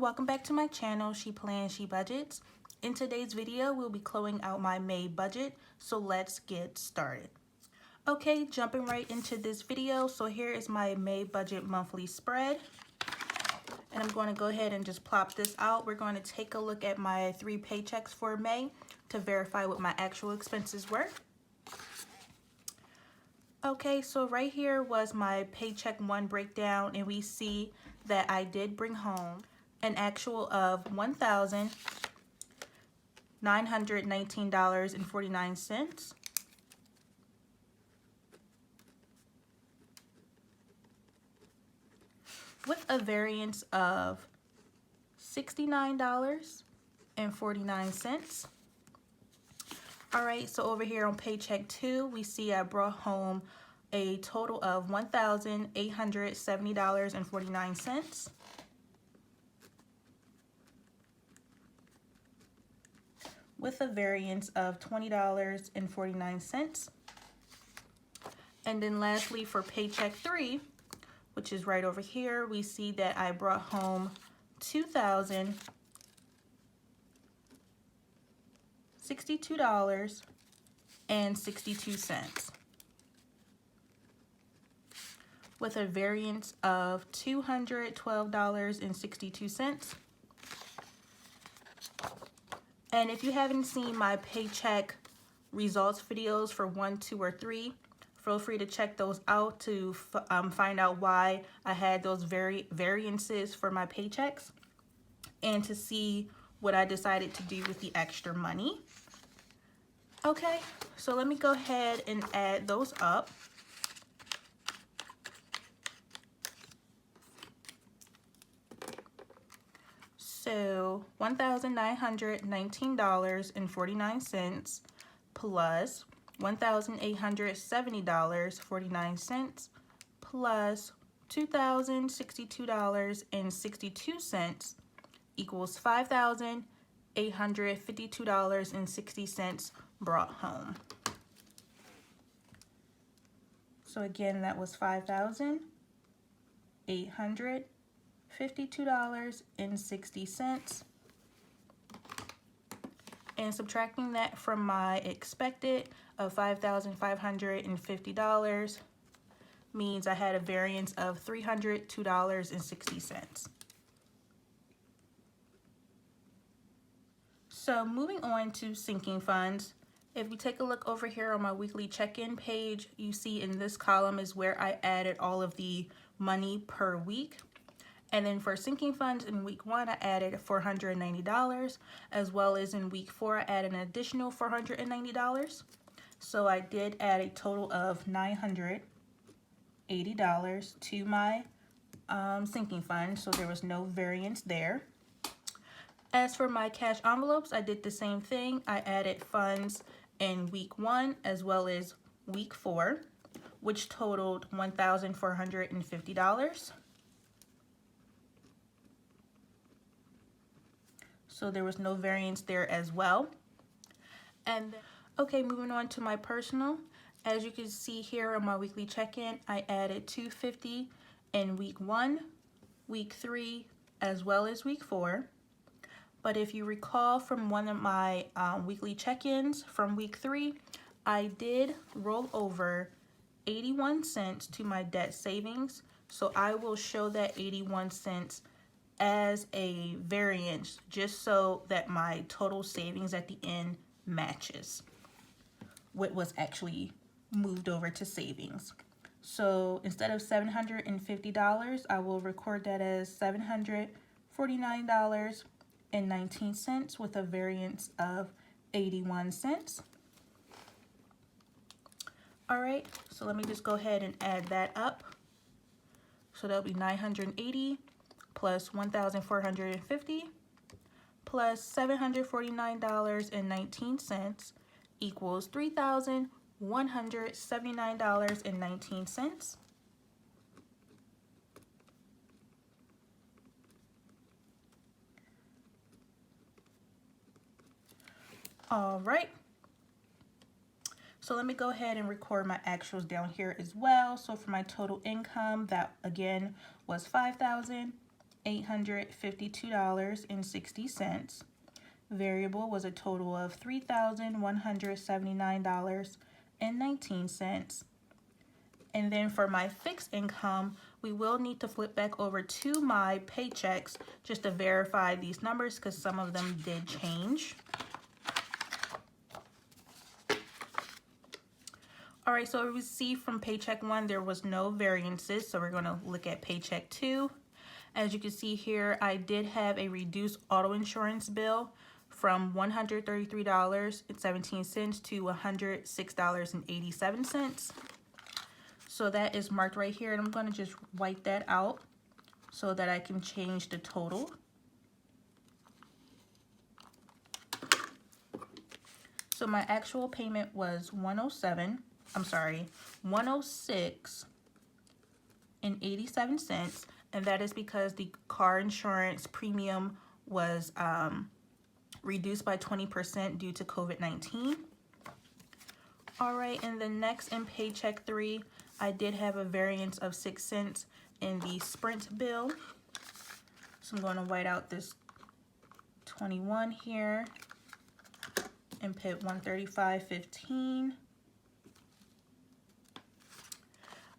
welcome back to my channel, She Plans, She Budgets. In today's video, we'll be closing out my May budget, so let's get started. Okay, jumping right into this video. So here is my May budget monthly spread. And I'm going to go ahead and just plop this out. We're going to take a look at my 3 paychecks for May to verify what my actual expenses were. Okay, so right here was my paycheck 1 breakdown, and we see that I did bring home an actual of $1,919.49. With a variance of $69.49. All right, so over here on paycheck 2, we see I brought home a total of $1,870.49. With a variance of $20.49. And then lastly, for paycheck 3, which is right over here, we see that I brought home $2,062.62 with a variance of $212.62. And if you haven't seen my paycheck results videos for 1, 2, or 3, feel free to check those out to find out why I had those variances for my paychecks and to see what I decided to do with the extra money. Okay, so let me go ahead and add those up. So $1,919.49 plus $1,870.49 plus $2,062.62 equals $5,852.60 brought home. So again, that was $5,852.60. And subtracting that from my expected of $5,550 means I had a variance of $302.60. So moving on to sinking funds. If you take a look over here on my weekly check-in page, you see in this column is where I added all of the money per week. And then for sinking funds in week 1, I added $490, as well as in week 4, I added an additional $490. So I did add a total of $980 to my sinking fund, so there was no variance there. As for my cash envelopes, I did the same thing. I added funds in week 1 as well as week 4, which totaled $1,450. So there was no variance there as well. And okay, moving on to my personal. As you can see here on my weekly check-in, I added $250 in week 1, week 3, as well as week 4. But if you recall from one of my weekly check-ins from week 3, I did roll over 81 cents to my debt savings. So I will show that 81 cents as a variance just so that my total savings at the end matches what was actually moved over to savings. So instead of $750, I will record that as $749.19 with a variance of 81 cents. All right, so let me just go ahead and add that up. So that'll be 980 plus 1,450 plus $749.19 equals $3,179.19. All right. So let me go ahead and record my actuals down here as well. So for my total income, that again was $5,000. $852.60. Variable was a total of $3,179.19. And then for my fixed income, we will need to flip back over to my paychecks just to verify these numbers because some of them did change. All right, so we see from paycheck 1, there was no variances. So we're going to look at paycheck 2. As you can see here, I did have a reduced auto insurance bill from $133.17 to $106.87. So that is marked right here, and I'm going to just wipe that out so that I can change the total. So my actual payment was $106.87, and that is because the car insurance premium was reduced by 20% due to COVID-19. All right, and then next in paycheck 3, I did have a variance of 6 cents in the Sprint bill. So I'm going to white out this 21 here and put 135.15.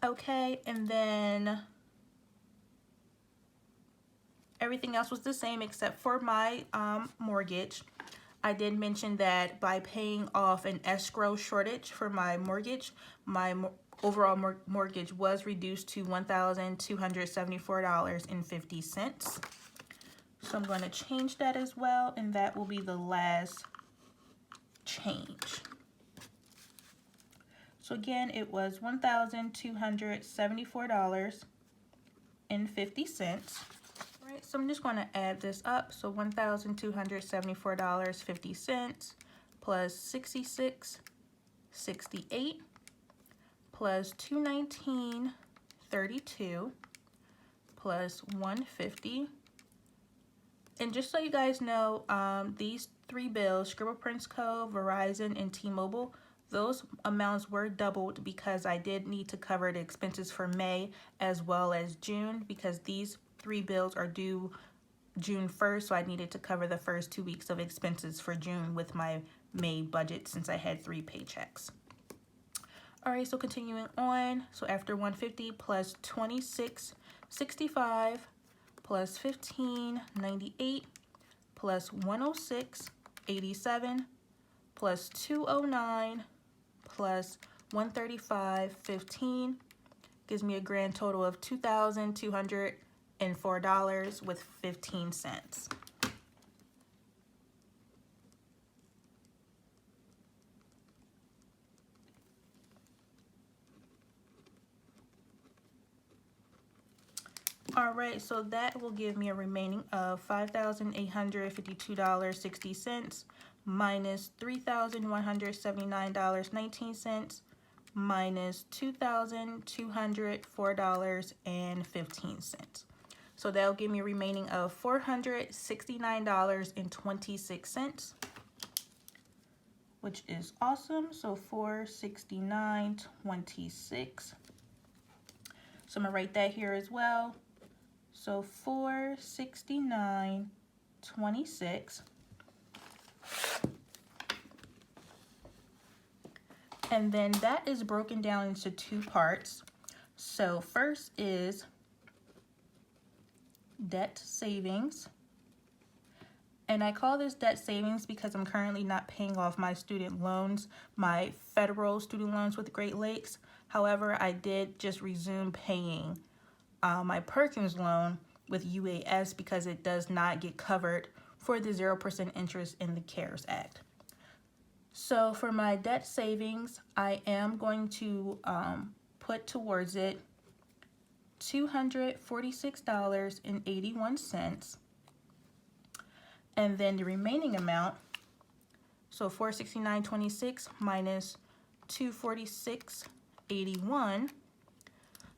Okay, and then everything else was the same except for my mortgage. I did mention that by paying off an escrow shortage for my mortgage, my overall mortgage was reduced to $1,274.50. So I'm going to change that as well, and that will be the last change. So again, it was $1,274.50. Right, so I'm just going to add this up. So $1,274.50 plus 66.68 plus 219.32 plus 150. And just so you guys know, these 3 bills, Scribble Prince Co., Verizon, and T-Mobile, those amounts were doubled because I did need to cover the expenses for May as well as June, because these 3 bills are due June 1st, so I needed to cover the first 2 weeks of expenses for June with my May budget since I had 3 paychecks. All right, so continuing on, so after 150 plus 26.65 plus 15.98 plus 106.87 plus 209 plus 135.15 gives me a grand total of $2,204.15. All right, so that will give me a remaining of $5,852.60 minus $3,179.19 minus $2,204.15. So that'll give me a remaining of $469.26, which is awesome. So $469.26. So I'm gonna write that here as well. So $469.26. And then that is broken down into 2 parts. So first is debt savings. And I call this debt savings because I'm currently not paying off my student loans, my federal student loans with Great Lakes. However, I did just resume paying my Perkins loan with UAS because it does not get covered for the 0% interest in the CARES Act. So for my debt savings, I am going to put towards it $246.81. And then the remaining amount, so $469.26 minus $246.81,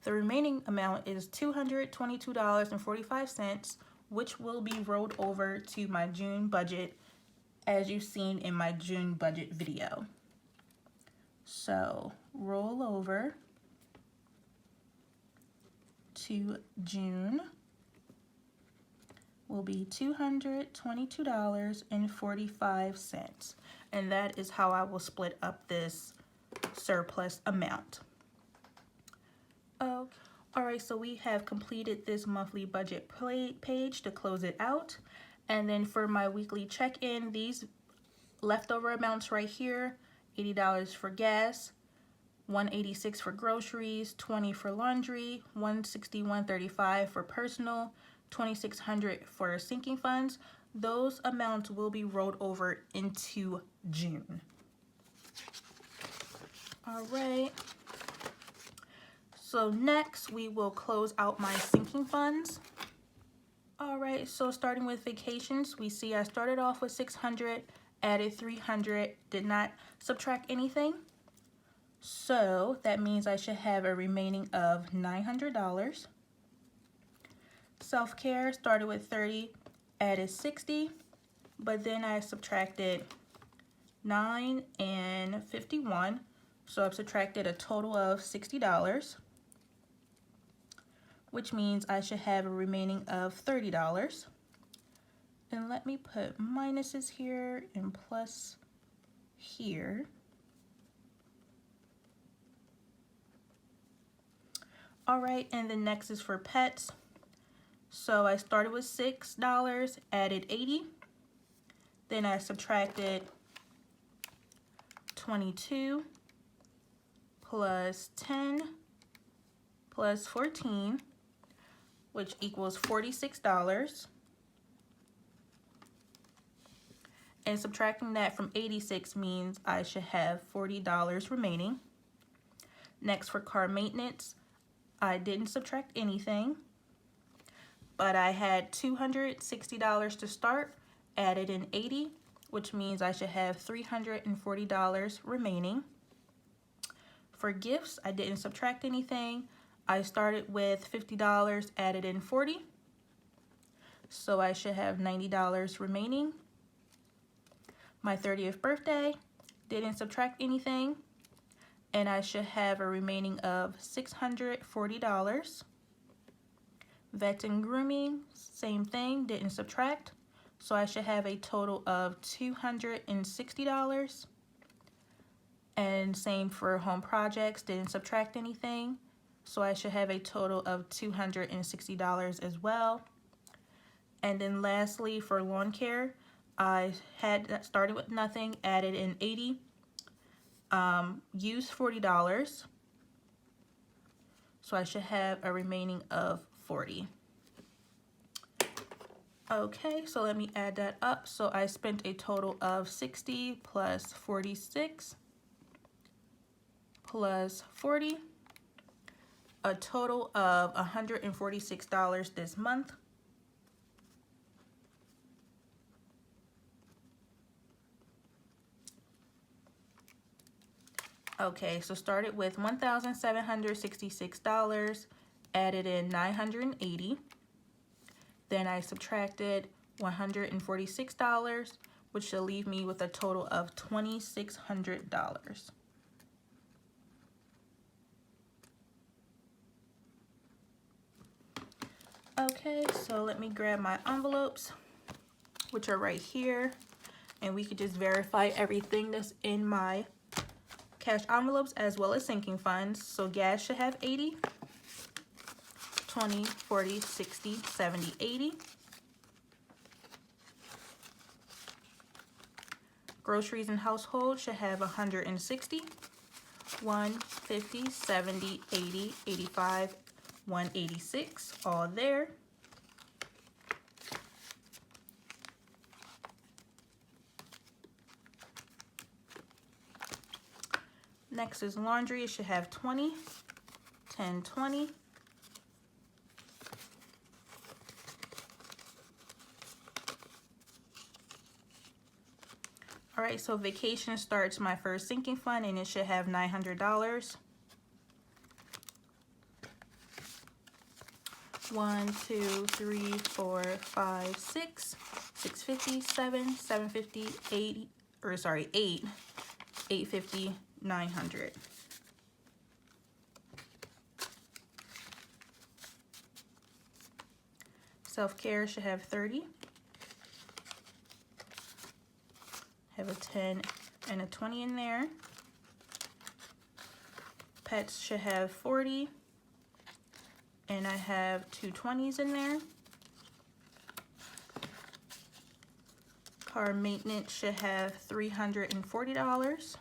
the remaining amount is $222.45, which will be rolled over to my June budget, as you've seen in my June budget video. So roll over to June. will be $222.45. And that is how I will split up this surplus amount. Okay. All right, so we have completed this monthly budget page to close it out. And then for my weekly check-in, these leftover amounts right here, $80 for gas, $186 for groceries, $20 for laundry, $161.35 for personal, $2,600 for sinking funds. Those amounts will be rolled over into June. All right. So next we will close out my sinking funds. All right, so starting with vacations, we see I started off with 600, added 300, did not subtract anything. So that means I should have a remaining of $900. Self-care started with 30, added 60, but then I subtracted 9 and 51. So I've subtracted a total of $60, which means I should have a remaining of $30. And let me put minuses here and plus here. All right, and the next is for pets. So I started with $6, added 80. Then I subtracted 22 plus 10 plus 14, which equals $46. And subtracting that from 86 means I should have $40 remaining. Next, for car maintenance, I didn't subtract anything, but I had $260 to start, added in 80, which means I should have $340 remaining. For gifts, I didn't subtract anything. I started with $50, added in 40, so I should have $90 remaining. My 30th birthday, didn't subtract anything, and I should have a remaining of $640. Vet and grooming, same thing, didn't subtract, so I should have a total of $260. And same for home projects, didn't subtract anything, so I should have a total of $260 as well. And then lastly, for lawn care, I had started with nothing, added in 80, used $40, so I should have a remaining of 40. Okay, so let me add that up. So I spent a total of 60 plus 46 plus 40, a total of $146 this month. Okay, so started with $1,766, added in 980. Then I subtracted $146, which should leave me with a total of $2,600. Okay, so let me grab my envelopes, which are right here, and we could just verify everything that's in my cash envelopes as well as sinking funds. So gas should have 80, 20, 40, 60, 70, 80. Groceries and household should have 160, 150, 70, 80, 85, 186, all there. Next is laundry. It should have 20, 10, 20. All right, so vacation starts my first sinking fund, and it should have $900. 1, 2, 3, 4, 5, 6, 650, 7, 750, 8, 850, 900. Self-care should have 30. Have a 10 and a 20 in there. Pets should have 40. And I have 2 20s in there. Car maintenance should have $340.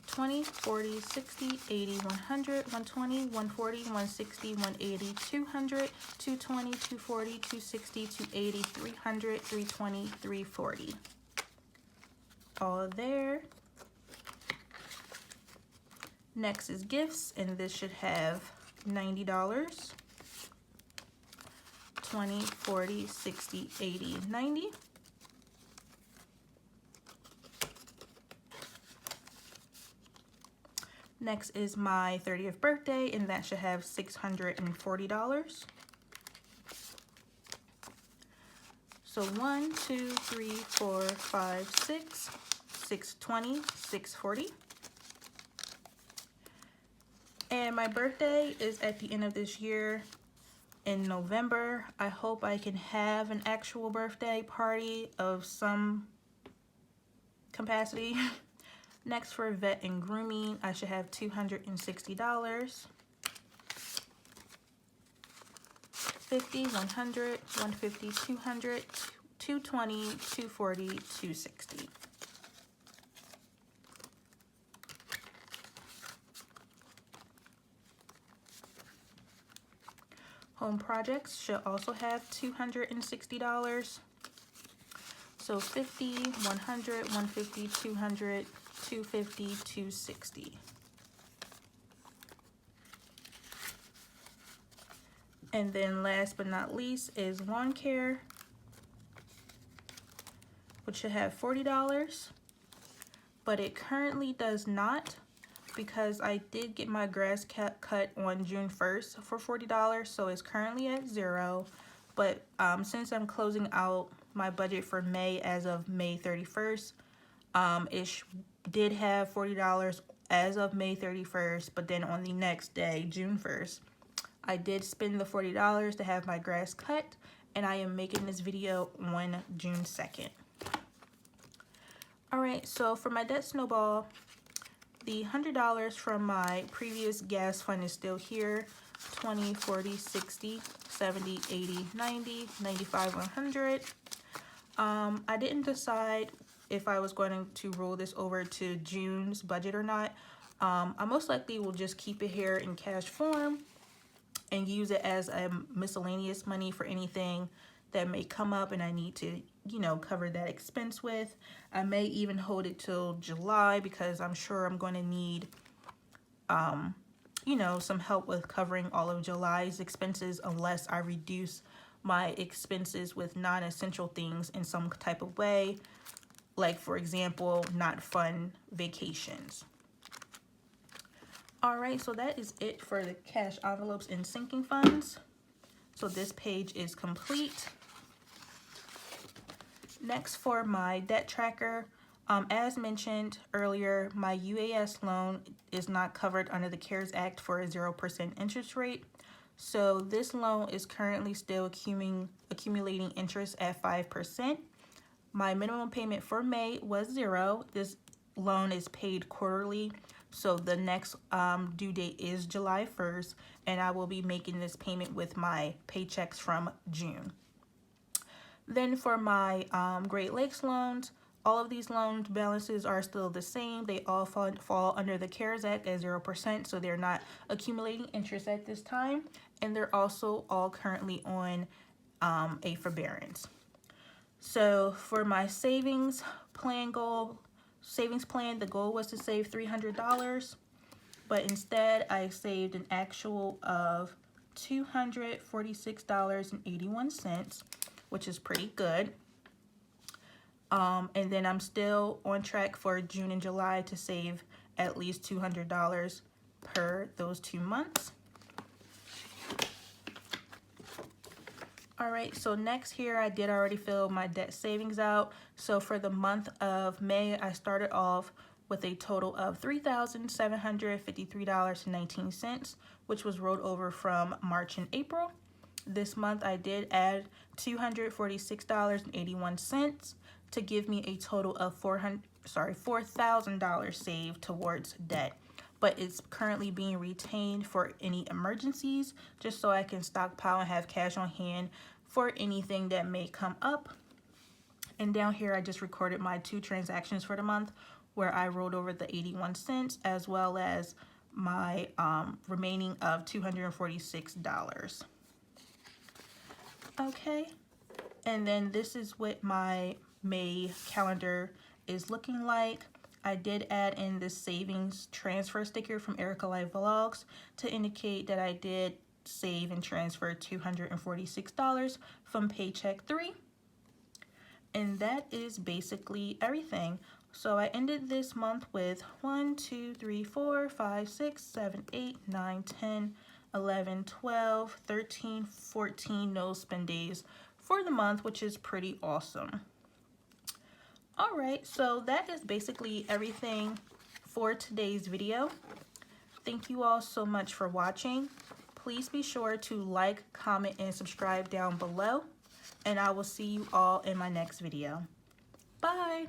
20, 40, 60, 80, 100, 120, 140, 160, 180, 200, 220, 240, 260, 280, 300, 320, 340. All there. Next is gifts, and this should have $90. 20, 40, 60, 80, 90. Next is my 30th birthday, and that should have $640. So 1, 2, 3, 4, 5, 6, 620, 640. And my birthday is at the end of this year in November. I hope I can have an actual birthday party of some capacity. Next, for vet and grooming, I should have $260. 50, 100, 150, 200, 220, 240, 260. Home projects should also have $260. So 50, 100, 150, 200, 250, 260. And then last but not least is lawn care, which should have $40, but it currently does not, because I did get my grass cut on June 1st for $40, so it's currently at 0. But since I'm closing out my budget for May as of May 31st, it did have $40 as of May 31st, but then on the next day, June 1st, I did spend the $40 to have my grass cut, and I am making this video on June 2nd. Alright, so for my debt snowball, the $100 from my previous gas fund is still here. 20, 40, 60, 70, 80, 90, 95, 100. I didn't decide if I was going to roll this over to June's budget or not. I most likely will just keep it here in cash form and use it as a miscellaneous money for anything that may come up and I need to, you know, cover that expense with. I may even hold it till July because I'm sure I'm going to need, you know, some help with covering all of July's expenses unless I reduce my expenses with non-essential things in some type of way. Like, for example, not fun vacations. All right, so that is it for the cash envelopes and sinking funds. So this page is complete. Next, for my debt tracker, as mentioned earlier, my UAS loan is not covered under the CARES Act for a 0% interest rate. So this loan is currently still accumulating interest at 5%. My minimum payment for May was 0. This loan is paid quarterly. So the next due date is July 1st, and I will be making this payment with my paychecks from June. Then for my Great Lakes loans, all of these loan balances are still the same. They all fall under the CARES Act at 0%, so they're not accumulating interest at this time. And they're also all currently on a forbearance. So for my savings plan, the goal was to save $300, but instead I saved an actual of $246.81, which is pretty good. And then I'm still on track for June and July to save at least $200 per those 2 months. All right, so next here, I did already fill my debt savings out. So for the month of May, I started off with a total of $3,753.19, which was rolled over from March and April. This month I did add $246.81 to give me a total of $4,000 saved towards debt. But it's currently being retained for any emergencies, just so I can stockpile and have cash on hand for anything that may come up. And down here I just recorded my 2 transactions for the month where I rolled over the 81 cents as well as my remaining of $246. Okay, and then this is what my May calendar is looking like. I did add in this savings transfer sticker from Erica Life Vlogs to indicate that I did save and transfer $246 from paycheck 3. And that is basically everything. So I ended this month with 1, 2, 3, 4, 5, 6, 7, 8, 9, 10, 11, 12, 13, 14 no spend days for the month, which is pretty awesome. All right, so that is basically everything for today's video. Thank you all so much for watching. Please be sure to like, comment, and subscribe down below. And I will see you all in my next video. Bye.